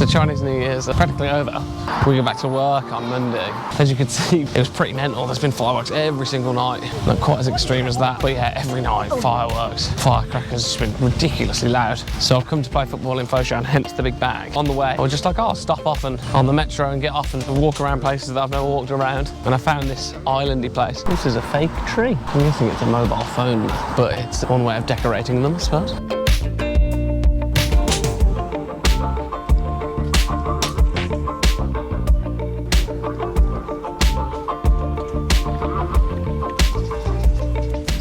Chinese New Year's practically over. We go back to work on Monday. As you can see, it was pretty mental. There's been fireworks every single night. Not quite as extreme as that, but yeah, every night, fireworks, firecrackers. It's been ridiculously loud. So I've come to play football in Foshan, hence the big bag. On the way, I was just like, oh, I'll stop off and on the metro and get off and walk around places that I've never walked around. And I found this islandy place. This is a fake tree. I'm guessing it's a mobile phone, but it's one way of decorating them, I suppose.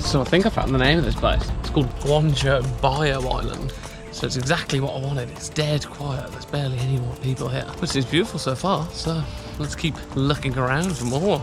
So I think I found the name of this place. It's called Guangzhou Bio Island. So it's exactly what I wanted. It's dead quiet. There's barely any more people here. Which is beautiful so far. So let's keep looking around for more.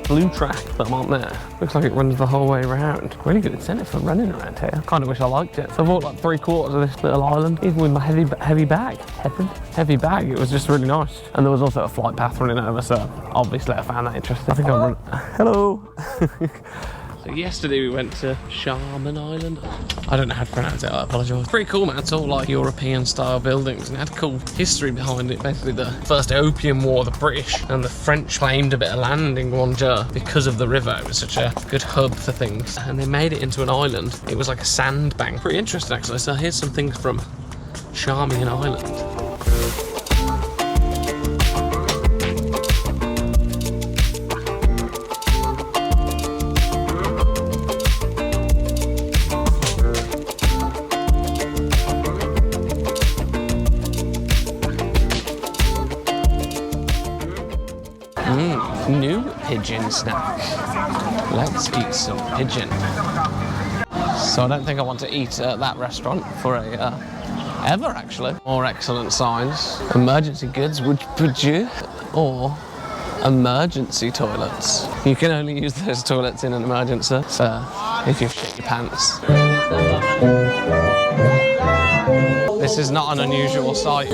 Blue track that I'm on there looks like it runs the whole way around. Really good incentive for running around here. I kind of wish I liked it. So I've walked like 3/4 of this little island, even with my heavy bag. Heavy bag. It was just really nice. And there was also a flight path running over, so obviously I found that interesting. I think I'll run. Hello. So yesterday we went to Shamian Island. I don't know how to pronounce it, I apologise. Pretty cool, man. It's all like European style buildings and it had cool history behind it. Basically the first Opium War, the British and the French claimed a bit of land in Guangzhou because of the river. It was such a good hub for things. And they made it into an island. It was like a sandbank. Pretty interesting actually. So here's some things from Shamian Island. New pigeon snack. Let's eat some pigeon. So I don't think I want to eat at that restaurant for ever actually. More excellent signs. Emergency goods, would you? Or emergency toilets. You can only use those toilets in an emergency. So if you've shit your pants. This is not an unusual sight.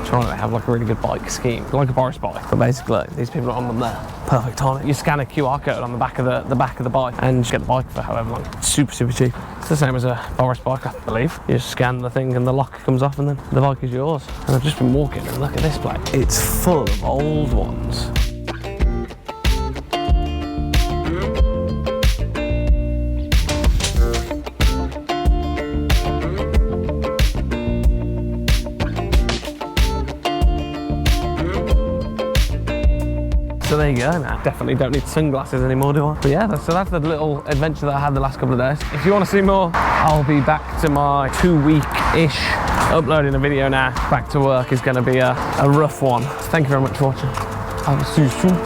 Trying to have like a really good bike scheme, like a Boris bike, but basically these people are on them there. Perfect time. You scan a QR code on the back of the bike and get the bike for however long. Super cheap. It's the same as a Boris bike, I believe. You just scan the thing and the lock comes off and then the bike is yours. And I've just been walking and look at this place. It's full of old ones. So there you go now. Definitely don't need sunglasses anymore, do I? But yeah, so that's the little adventure that I had the last couple of days. If you want to see more, I'll be back to my 2-week-ish uploading a video now. Back to work is going to be a rough one. Thank you very much for watching. I will see you soon.